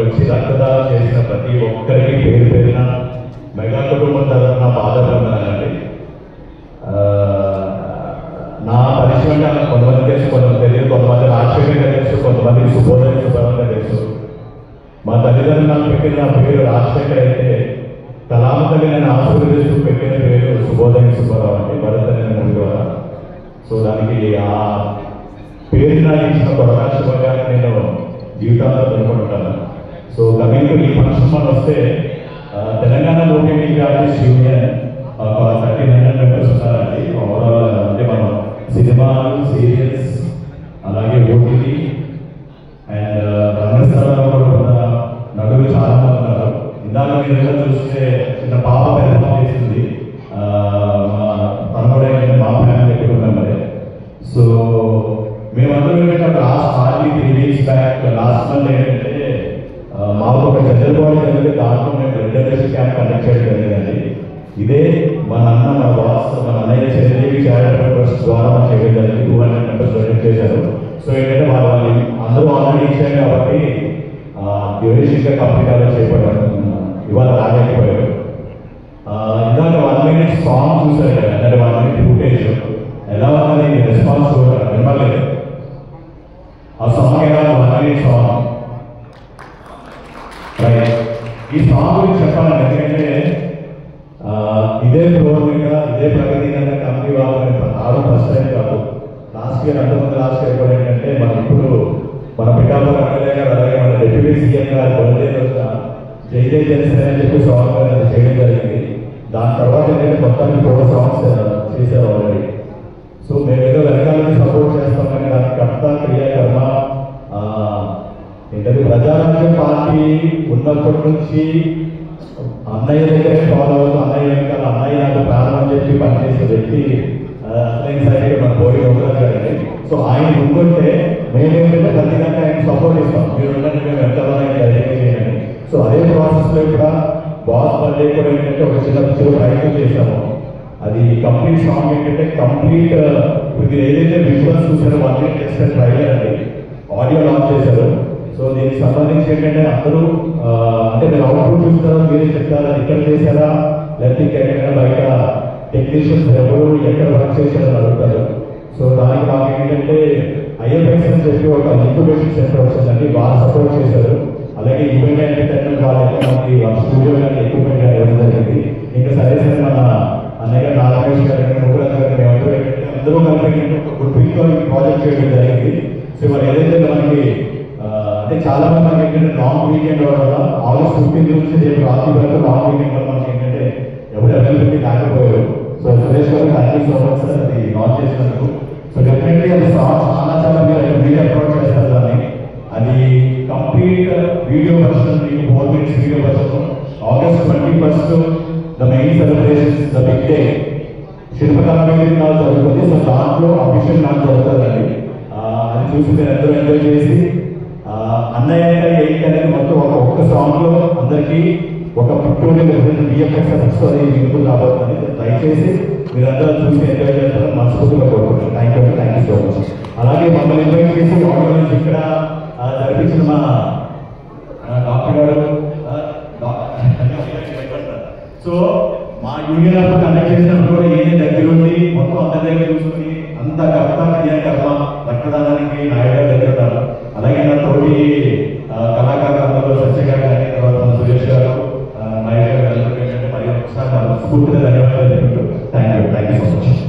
వచ్చి రక్తదానం చేసిన ప్రతి ఒక్కరికి పేరు పేరున మెగా కుటుంబం తరఫున బాధపడుతున్నానండి. నా పరిచయం కొంతమంది తెలుసు, కొంతమంది తెలియదు, కొంతమంది రాజశేఖర్ తెలుసు, కొంతమంది సుబోధ సుబ్రహ్మణ్యం తెలుసు. మా తల్లిదండ్రులు నాకు పెట్టిన పేరు రాజశేఖర్ అయితే కలామ తల్లి నేను ఆశీర్వదిస్తూ పెట్టిన పేరు సుబోధ సుబ్బారావు అండి, భరత్ ద్వారా. సో దానికి ఆ పేరు నాకు ఇచ్చిన కొరగా శుభంగా నేను జీవితాల్లో తెలుపుకుంటాను. సో కమింగ్ టు ఈ ఫంక్షన్ మనం వస్తే Telangana movie artist union 3900 members ఉన్నారండి. ఓవరాల్ అంటే మనం సినిమాలు, సీరియల్స్, అలాగే ఓటీటీ అండ్ రంగస్థలంలో కూడా నటులు చాలా మంది ఉన్నారు. ఇందాక మీరు చూస్తే చిన్న పాప పెర్ఫామ్ చేసింది, మా తమ్ముడైన మా ఫ్యామిలీ ఎక్కువ మెంబరే. సో మేమందరం ఏంటంటే last 3 weeks back last month ఏంటంటే మాకు ఒక చంద్రబాబు జరిగితే దాంట్లో మేము రెగ్యులర్ క్యాంప్ కండక్ట్ చేయడం జరిగిందండి. ఇదే మన అన్న, మన బాస్, మన అన్నయ్య చిరంజీవి చారిటబుల్ ట్రస్ట్ ద్వారా మనం చేయడం జరిగింది. 200 మెంబర్స్ డొనేట్ చేశారు. సో ఏంటంటే వాళ్ళు అందరూ ఆల్రెడీ ఇచ్చారు కాబట్టి డ్యూరేషన్గా కంప్లీట్ అలా చేయబడ్డారు. ఇవాళ రాలేకపోయారు. ఇందాక 1 minute సాంగ్ చూసారు కదా, అంటే 1 minute ఫుటేజ్ ఎలా ఉన్నది రెస్పాన్స్ వినలేదు. ఆ సాంగ్ ఎలా 1 minute సాంగ్ రైట్. ఈ సాంగ్ గురించి చెప్పాలని ఎందుకంటే ఇదే ఫ్లోర్ మీద ఇదే ప్రగతి కంపెనీ వాళ్ళు రావడం ఫస్ట్ టైం కాదు. లాస్ట్ ఇయర్ అంతకుముందు లాస్ట్ ఇయర్ కూడా ఏంటంటే మనం ఇప్పుడు మన పిఠాపురం ఎమ్మెల్యే గారు అలాగే మన డిప్యూటీ సీఎం గారు బర్త్డే రోజున జై జై జనసేన అని చెప్పి సాంగ్ అది చేయడం జరిగింది. దాని తర్వాత ఏంటంటే మొత్తానికి 4 సాంగ్స్ చేశారు ఆల్రెడీ. సో మేము ఏదో వెనకాలని సపోర్ట్ చేస్తాం కానీ దానికి కర్త క్రియాకర్మ ఏంటంటే ప్రజారాజ్యం పార్టీ ఉన్నప్పటి నుంచి అన్నయ్య దగ్గరే ఫాలో అవుతూ అన్నయ్య వెనకాల అన్నయ్య నాకు ప్రాణం అని చెప్పి పనిచేసే వ్యక్తి అసలైన సైడ్ మన బోడి గోపరాజ్ గారండి. సో ఆయన ముందుంటే మేమేంటంటే ప్రతి గంట ఆయన సపోర్ట్ ఇస్తాం, మీరు ఉండండి మేము వెనకాల దయచేసి చేయండి. సో అదే ప్రాసెస్లో కూడా బాస్ బర్త్డే కూడా ఏంటంటే ఒక చిన్న ప్రయత్నం చేశాము. అది కంప్లీట్ సాంగ్ ఏంటంటే కంప్లీట్ ఇప్పుడు ఏదైతే విజువల్స్ చూసారో 1 minute చేస్తే ట్రైలర్ అండి, ఆడియో లాంచ్ చేశారు. సో దీనికి సంబంధించి ఏంటంటే అందరూ అంటే మీరు అవుట్పుట్ చూస్తారా, మీరే చెప్తారా ఎక్కడ చేశారా, లేకపోతే ఇంకెక్కడైనా బయట టెక్నీషియన్స్ ఎవరు ఎక్కడ వర్క్ చేశారని అడుగుతారు. సో దానికి మాకు ఏంటంటే ఐఎఫ్ఎక్స్ అని చెప్పి ఒక ఇంక్యుబేషన్ సెంటర్ వచ్చిందండి, బాగా సపోర్ట్ చేశారు. అలాగే ఈవెంట్ ఎంటర్టైన్మెంట్ వాళ్ళకి మనకి స్టూడియో కానీ ఎక్విప్మెంట్ కానీ ఇవ్వడం జరిగింది. ఇంకా సరే సరే మన అన్నయ్య నాగేష్ గారు ముగ్గురాజు గారు మేమందరూ ఏంటంటే అందరూ కలిపి ఒక గ్రూపింగ్తో ప్రాజెక్ట్ చేయడం జరిగింది. సో ఇవాళ ఏదైతే మనకి అంటే చాలా మంది మనకి ఏంటంటే లాంగ్ వీకెండ్ వల్ల August 15 నుంచి రేపు రాత్రి వరకు లాంగ్ వీకెండ్ వల్ల మనకి ఏంటంటే ఎవరు అవైలబిలిటీ లేకపోయారు. సో సురేష్ గారు thank you so much sir అది లాంచ్ చేసినందుకు. సో డెఫినెట్లీ అది సాంగ్ చాలా మీరు అప్లోడ్ చేస్తారు దాన్ని. అది కంప్లీట్ వీడియో వర్షన్ మీకు 4 minutes video version August 21st the main celebrations the big day Shilpakala Vedika నాకు జరుగుతుంది. సో దాంట్లో అఫీషియల్ నాకు జరుగుతుందండి. అది చూసి మీరు అందరూ ఎంజాయ్ చేసి అన్నయ్య ఏంటి అనేది మొత్తం ఒక్క సాంగ్ లో అందరికీ ఒక VFX అది మీకు రాబోతుంది. దయచేసి మీరందరూ చూసి ఎంజాయ్ చేస్తారని మనస్ఫూర్తిగా కోరుకుంటున్నాను. Thank you so much. అలాగే మమ్మల్ని ఇన్వైట్ చేసి ఆడియన్స్ ఇక్కడ జరిపించిన మా డాక్టర్ గారు సో మా యూనియన్ అప్పుడు కండక్ట్ చేసినప్పుడు కూడా ఏం దగ్గర ఉంది మొత్తం అందరి దగ్గర చూసుకుని అంత కర్త క్రియాకర్మ రక్తదానానికి నాయుడు దగ్గర ఉన్నారు. అలాగే నా తోటి కళాకారులు అందరూ సత్య గారు కానీ తర్వాత సురేష్ గారు నాయుడు గారు మరి ఒకసారి స్ఫూర్తిగా ధన్యవాదాలు. Thank you so much.